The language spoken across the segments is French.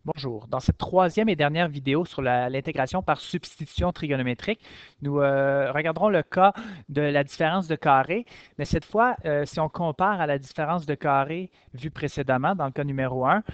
Bonjour. Dans cette troisième et dernière vidéo sur l'intégration par substitution trigonométrique, nous regarderons le cas de la différence de carré, mais cette fois, si on compare à la différence de carré vue précédemment, dans le cas numéro 1,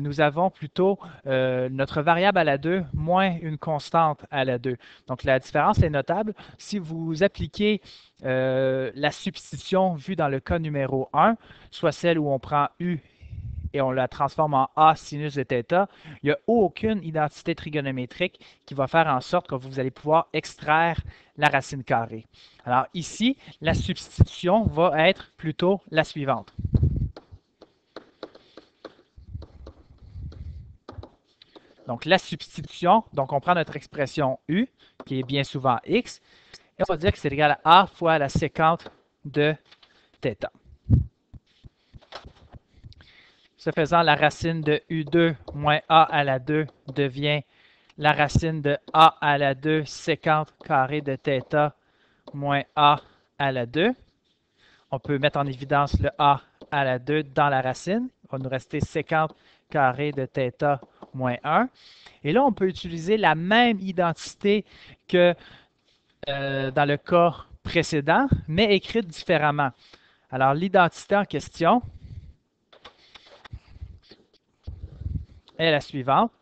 nous avons plutôt notre variable à la 2 moins une constante à la 2. Donc la différence est notable. Si vous appliquez la substitution vue dans le cas numéro 1, soit celle où on prend u et on la transforme en A sinus de θ, il n'y a aucune identité trigonométrique qui va faire en sorte que vous allez pouvoir extraire la racine carrée. Alors ici, la substitution va être plutôt la suivante. Donc la substitution, donc on prend notre expression U, qui est bien souvent X, et on va dire que c'est égal à A fois la sécante de θ. Ce faisant, la racine de U2 moins A à la 2 devient la racine de A à la 2 sécante carré de θ moins A à la 2. On peut mettre en évidence le A à la 2 dans la racine. Il va nous rester sécante carré de θ moins 1. Et là, on peut utiliser la même identité que dans le cas précédent, mais écrite différemment. Alors, l'identité en question est la suivante.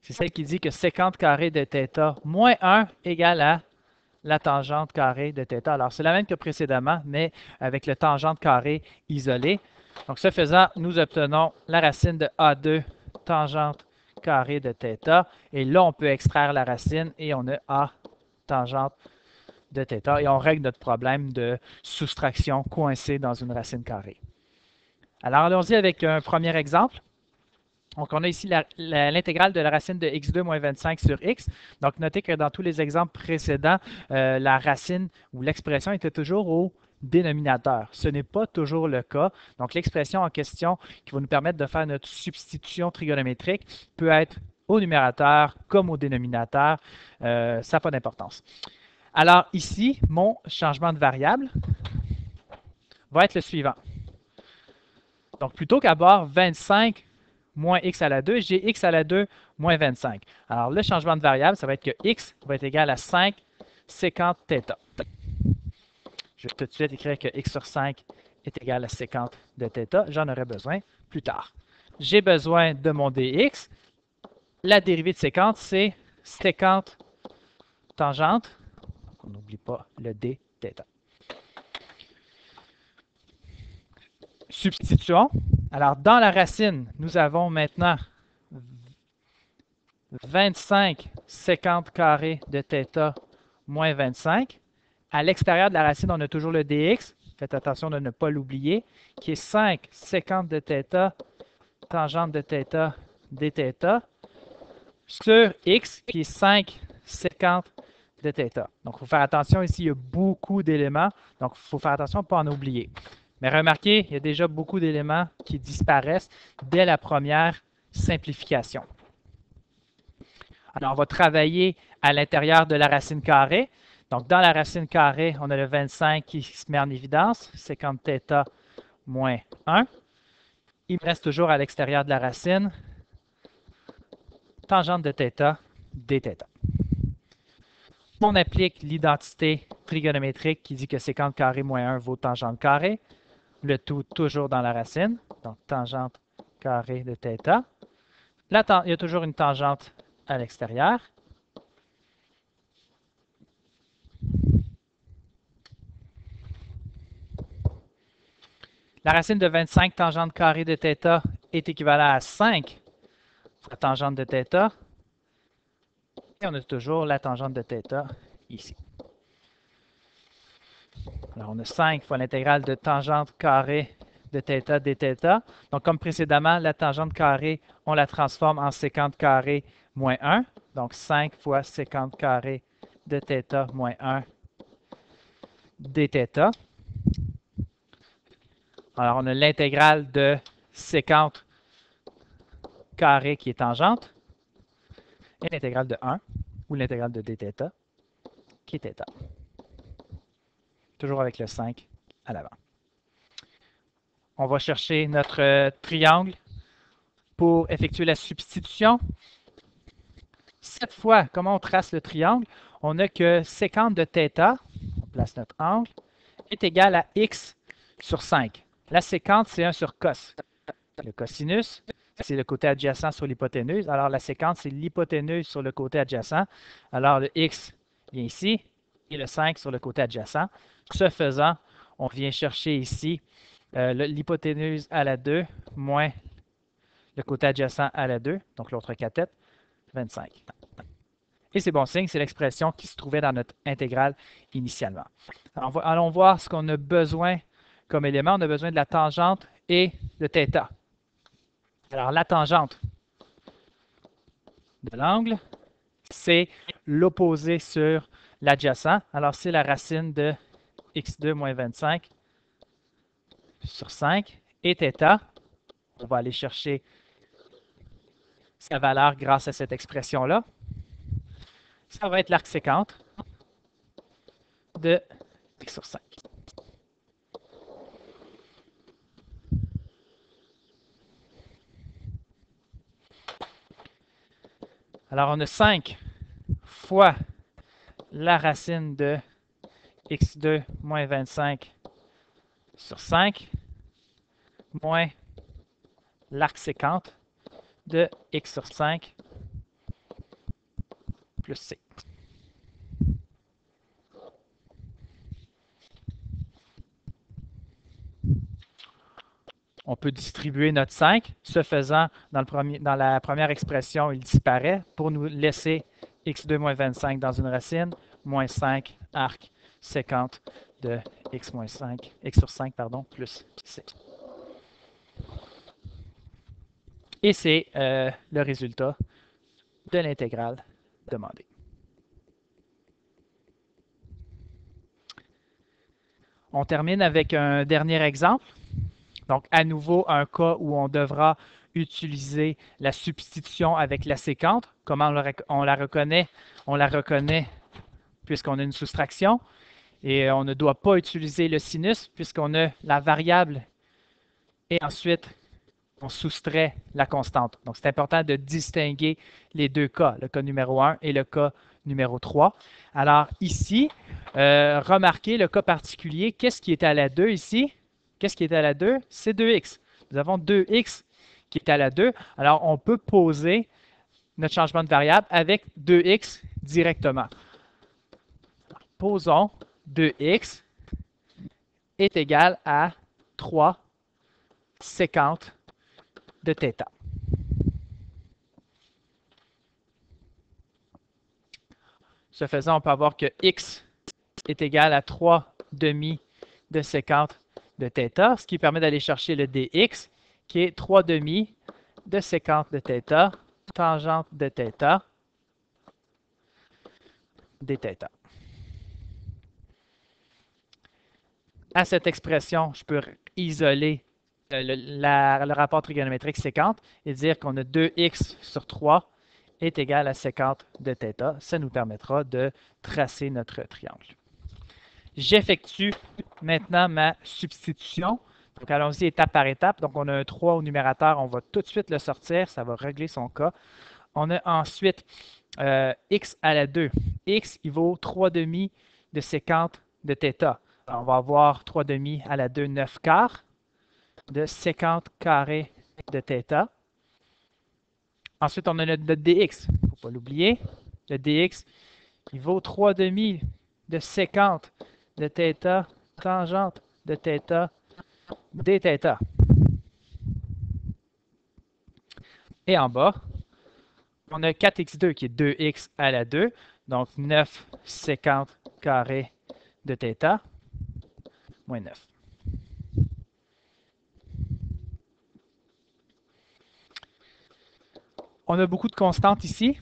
C'est celle qui dit que sécante carré de θ moins 1 égale à la tangente carrée de θ. Alors, c'est la même que précédemment, mais avec le tangente carré isolé. Donc, ce faisant, nous obtenons la racine de A2 tangente carrée de θ. Et là, on peut extraire la racine et on a A tangente de θ. Et on règle notre problème de soustraction coincée dans une racine carrée. Alors, allons-y avec un premier exemple. Donc, on a ici l'intégrale de la racine de x2 moins 25 sur x. Donc, notez que dans tous les exemples précédents, la racine ou l'expression était toujours au dénominateur. Ce n'est pas toujours le cas. Donc, l'expression en question qui va nous permettre de faire notre substitution trigonométrique peut être au numérateur comme au dénominateur. Ça n'a pas d'importance. Alors, ici, mon changement de variable va être le suivant. Donc, plutôt qu'avoir 25 moins x à la 2, j'ai x à la 2 moins 25. Alors, le changement de variable, ça va être que x va être égal à 5 sécante θ. Je vais tout de suite écrire que x sur 5 est égal à sécante de θ. J'en aurai besoin plus tard. J'ai besoin de mon dx. La dérivée de sécante, c'est sécante tangente. Donc, on n'oublie pas le d θ. Substitution. Alors, dans la racine, nous avons maintenant 25 sécante carré de θ moins 25. À l'extérieur de la racine, on a toujours le dx. Faites attention de ne pas l'oublier, qui est 5 sécante de θ tangente de θ dθ sur x, qui est 5 sécante de θ. Donc, il faut faire attention ici, il y a beaucoup d'éléments. Donc, il faut faire attention de ne pas en oublier. Mais remarquez, il y a déjà beaucoup d'éléments qui disparaissent dès la première simplification. Alors, on va travailler à l'intérieur de la racine carrée. Donc, dans la racine carrée, on a le 25 qui se met en évidence, sécante θ moins 1. Il me reste toujours à l'extérieur de la racine tangente de θ dθ. On applique l'identité trigonométrique qui dit que sécante carré moins 1 vaut tangente carré. Le tout toujours dans la racine. Donc, tangente carré de θ. Il y a toujours une tangente à l'extérieur. La racine de 25 tangente carrée de θ est équivalent à 5 fois tangente de θ. Et on a toujours la tangente de θ ici. Alors, on a 5 fois l'intégrale de tangente carrée de θ dθ. Donc, comme précédemment, la tangente carrée, on la transforme en sécante carrée moins 1. Donc, 5 fois sécante carrée de θ moins 1 dθ. Alors, on a l'intégrale de sécante carrée qui est tangente et l'intégrale de 1 ou l'intégrale de dθ qui est θ. Toujours avec le 5 à l'avant. On va chercher notre triangle pour effectuer la substitution. Cette fois, comment on trace le triangle? On a que sécante de θ, on place notre angle, est égal à x sur 5. La sécante, c'est 1 sur cos. Le cosinus, c'est le côté adjacent sur l'hypoténuse. Alors, la sécante, c'est l'hypoténuse sur le côté adjacent. Alors, le x vient ici et le 5 sur le côté adjacent. Ce faisant, on vient chercher ici l'hypoténuse à la 2 moins le côté adjacent à la 2, donc l'autre cathète, 25. Et c'est bon signe, c'est l'expression qui se trouvait dans notre intégrale initialement. Alors, allons voir ce qu'on a besoin comme élément. On a besoin de la tangente et de θ. Alors, la tangente de l'angle, c'est l'opposé sur l'adjacent. Alors, c'est la racine de x2 moins 25 sur 5. Et θ, on va aller chercher sa valeur grâce à cette expression-là. Ça va être l'arc sécante de x sur 5. Alors, on a 5 fois la racine de x2 moins 25 sur 5 moins l'arc sécante de x sur 5 plus c. On peut distribuer notre 5. Ce faisant, dans la première expression, il disparaît pour nous laisser x2 moins 25 dans une racine, moins 5 arc sécante de x sur 5 plus c. Et c'est le résultat de l'intégrale demandée. On termine avec un dernier exemple. Donc, à nouveau, un cas où on devra utiliser la substitution avec la sécante. Comment on la reconnaît? On la reconnaît puisqu'on a une soustraction. Et on ne doit pas utiliser le sinus puisqu'on a la variable. Et ensuite, on soustrait la constante. Donc, c'est important de distinguer les deux cas, le cas numéro 1 et le cas numéro 3. Alors, ici, remarquez le cas particulier. Qu'est-ce qui est à la 2 ici? Qu'est-ce qui est à la 2? C'est 2x. Nous avons 2x qui est à la 2. Alors, on peut poser notre changement de variable avec 2x directement. Alors, posons 2x est égal à 3 sécante de θ. Ce faisant, on peut avoir que x est égal à 3 demi de sécante de θ, ce qui permet d'aller chercher le dx, qui est 3 demi de sécante de θ, tangente de θ, dθ. À cette expression, je peux isoler le rapport trigonométrique sécante et dire qu'on a 2x sur 3 est égal à sécante de θ. Ça nous permettra de tracer notre triangle. J'effectue maintenant ma substitution. Donc, allons-y étape par étape. Donc, on a un 3 au numérateur. On va tout de suite le sortir. Ça va régler son cas. On a ensuite x à la 2. X, il vaut 3 demi de sécante de θ. Alors, on va avoir 3 demi à la 2, 9 quarts de sécante carré de θ. Ensuite, on a notre dx. Il ne faut pas l'oublier. Le dx, il vaut 3 demi de sécante de θ, tangente de θ, dθ. Et en bas, on a 4x2 qui est 2x à la 2, donc 9 sécante carré de θ, moins 9. On a beaucoup de constantes ici.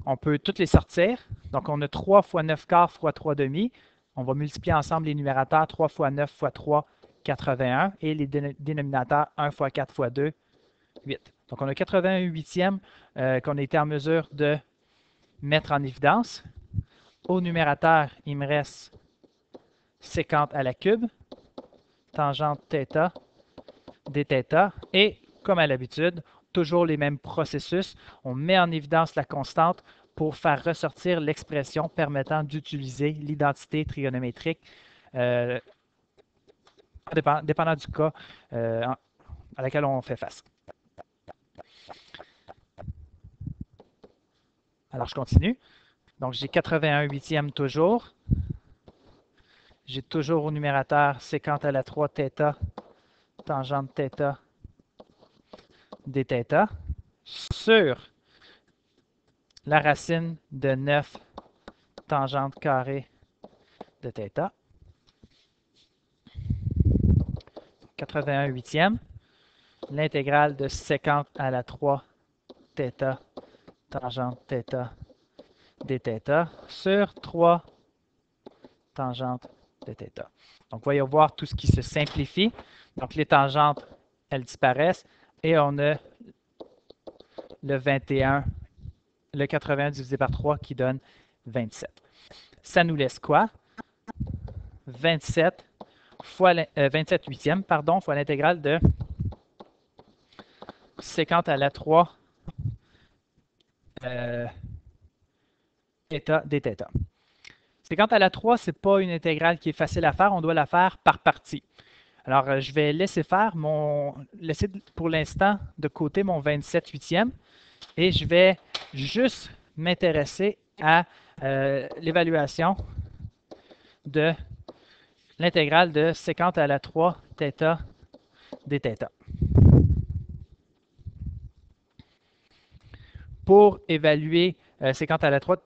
On peut toutes les sortir. Donc, on a 3 fois 9 quarts fois 3 demi. On va multiplier ensemble les numérateurs 3 fois 9 fois 3, 81. Et les dénominateurs 1 fois 4 fois 2, 8. Donc, on a 81 huitièmes qu'on a été en mesure de mettre en évidence. Au numérateur, il me reste sécante à la cube, tangente θ, dθ. Et comme à l'habitude, toujours les mêmes processus. On met en évidence la constante pour faire ressortir l'expression permettant d'utiliser l'identité trigonométrique dépendant du cas à laquelle on fait face. Alors, je continue. Donc, j'ai 81 huitièmes toujours. J'ai toujours au numérateur sécante à la 3 θ, tangente θ, dθ, sur la racine de 9 tangente carrée de θ. 81 huitièmes. L'intégrale de sécante à la 3 θ, tangente θ, dθ, sur 3 tangente de θ. Donc, voyons voir tout ce qui se simplifie. Donc, les tangentes, elles disparaissent et on a le 21, le 80 divisé par 3 qui donne 27. Ça nous laisse quoi? 27 fois 27 huitièmes, pardon, fois l'intégrale de sécante à la 3 θ dθ. Sécante à la 3, ce n'est pas une intégrale qui est facile à faire, on doit la faire par partie. Alors, je vais laisser laisser pour l'instant de côté mon 27 huitièmes et je vais juste m'intéresser à l'évaluation de l'intégrale de sécante à la 3 θ dθ. Pour évaluer sécante à la 3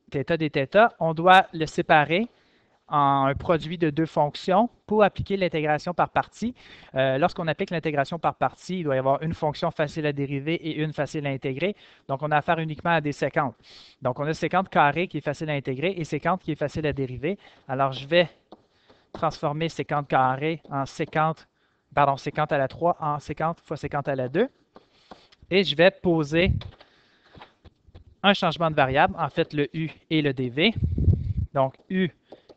θ dθ, on doit le séparer en un produit de deux fonctions pour appliquer l'intégration par partie. Lorsqu'on applique l'intégration par partie, il doit y avoir une fonction facile à dériver et une facile à intégrer. Donc, on a affaire uniquement à des séquentes. Donc, on a sécante carrée qui est facile à intégrer et sécante qui est facile à dériver. Alors, je vais transformer sécante carrée en sécante à la 3 en sécante fois sécante à la 2. Et je vais poser un changement de variable, en fait le u et le dv. Donc, u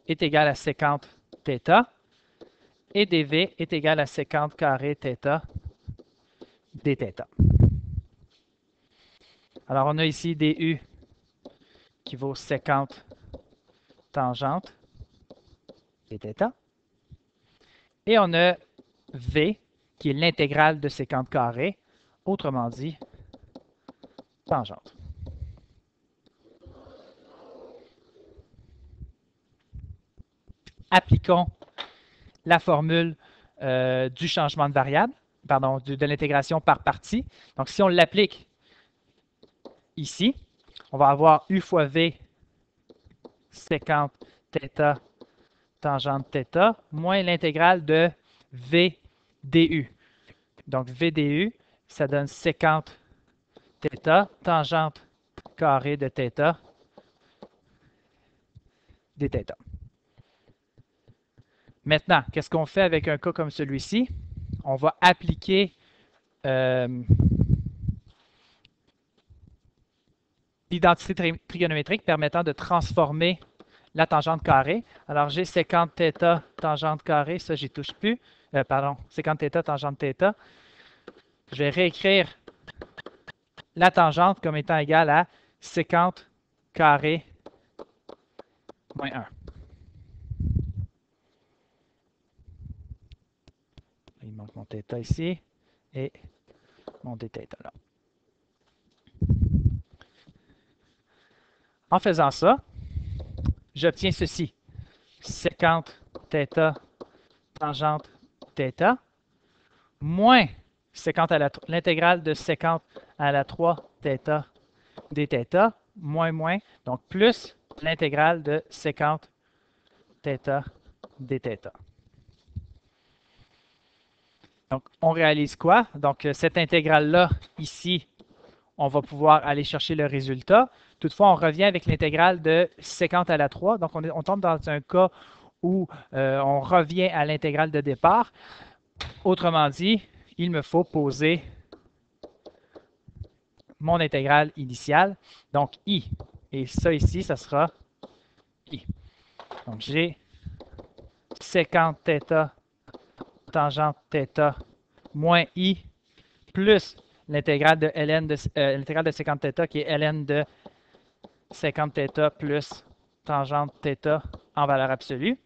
est égal à sécante θ et dv est égal à sécante carrée θ dθ. Alors, on a ici du qui vaut sécante tangente dθ. Et on a v qui est l'intégrale de sécante carrée, autrement dit, tangente. Appliquons la formule du changement de variable, pardon, de l'intégration par partie. Donc, si on l'applique ici, on va avoir u fois v sécante θ tangente θ moins l'intégrale de v du. Donc, v du, ça donne sécante θ tangente carrée de θ dθ. Maintenant, qu'est-ce qu'on fait avec un cas comme celui-ci? On va appliquer l'identité trigonométrique permettant de transformer la tangente carrée. Alors, j'ai sécante θ tangente carrée, ça, j'y touche plus. Sécante θ tangente θ. Je vais réécrire la tangente comme étant égale à sécante carrée moins 1. Il manque mon θ ici et mon dθ là. En faisant ça, j'obtiens ceci. Sécante θ tangente θ moins l'intégrale de sécante à la 3 θ dθ moins, donc plus l'intégrale de sécante θ dθ. Donc, on réalise quoi? Donc, cette intégrale-là, ici, on va pouvoir aller chercher le résultat. Toutefois, on revient avec l'intégrale de sécante à la 3. Donc, on tombe dans un cas où on revient à l'intégrale de départ. Autrement dit, il me faut poser mon intégrale initiale, donc i. Et ça ici, ça sera i. Donc, j'ai sécante θ tangente θ moins i plus l'intégrale de l'intégrale de 50 θ qui est ln de 50 θ plus tangente θ en valeur absolue.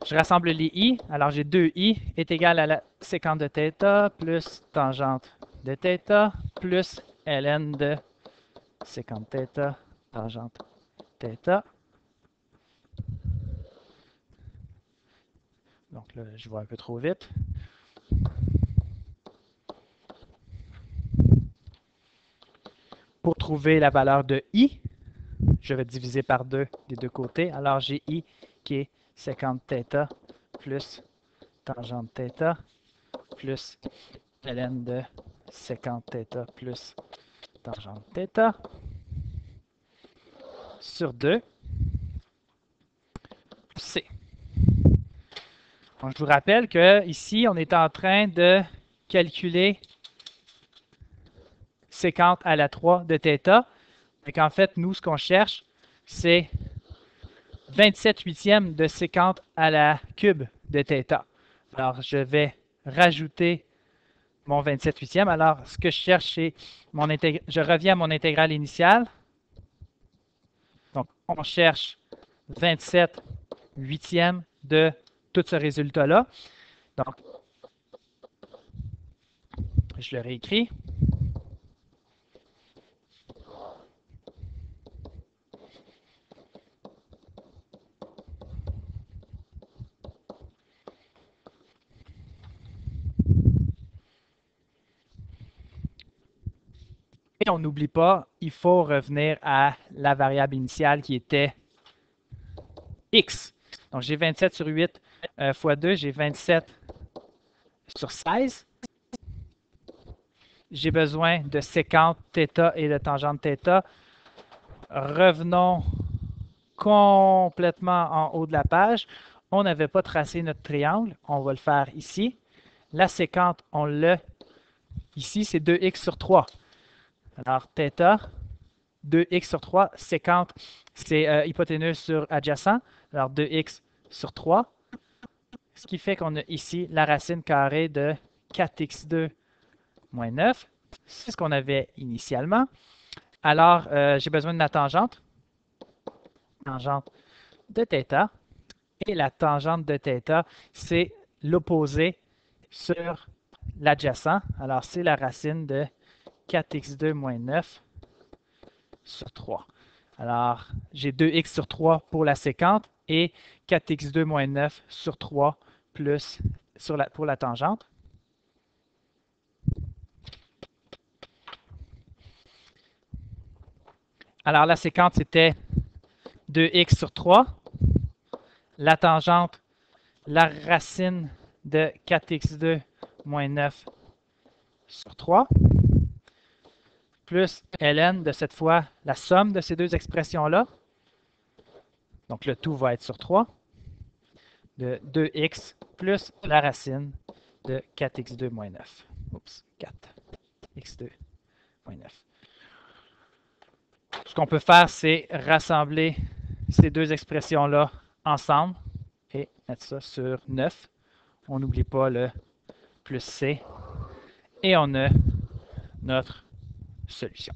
Je rassemble les i. Alors, j'ai 2i est égal à la sécante de θ plus tangente de θ plus ln de sécante θ tangente θ. Donc là, je vois un peu trop vite. Pour trouver la valeur de i, je vais diviser par 2 des deux côtés. Alors, j'ai i qui est 50 θ plus tangente θ plus ln de 50 θ plus tangente θ sur 2 c. Donc, je vous rappelle que ici, on est en train de calculer sécante à la 3 de θ. Et qu'en fait, nous, ce qu'on cherche, c'est 27 huitièmes de sécante à la cube de θ. Alors, je vais rajouter mon 27 huitièmes. Alors, ce que je cherche, c'est je reviens à mon intégrale initiale. Donc, on cherche 27 huitièmes de tout ce résultat-là. Donc, je le réécris. Et on n'oublie pas, il faut revenir à la variable initiale qui était x. Donc, j'ai 27 sur 8 fois 2, j'ai 27 sur 16. J'ai besoin de sécante θ et de tangente θ. Revenons complètement en haut de la page. On n'avait pas tracé notre triangle. On va le faire ici. La sécante, on l'a ici, c'est 2x sur 3. Alors, θ, 2x sur 3. Sécante, c'est hypoténuse sur adjacent. Alors, 2x sur 3. Ce qui fait qu'on a ici la racine carrée de 4x2 moins 9. C'est ce qu'on avait initialement. Alors, j'ai besoin de la tangente. Tangente de θ. Et la tangente de θ, c'est l'opposé sur l'adjacent. Alors, c'est la racine de 4x2 moins 9 sur 3. Alors, j'ai 2x sur 3 pour la sécante et 4x2 moins 9 sur 3 plus pour la tangente. Alors, la sécante, c'était 2x sur 3. La tangente, la racine de 4x2 moins 9 sur 3, plus ln de cette fois la somme de ces deux expressions-là. Donc, le tout va être sur 3, de 2x plus la racine de 4x2 moins 9. Oups, 4x2 moins 9. Ce qu'on peut faire, c'est rassembler ces deux expressions-là ensemble et mettre ça sur 9. On n'oublie pas le plus c. Et on a notre solution.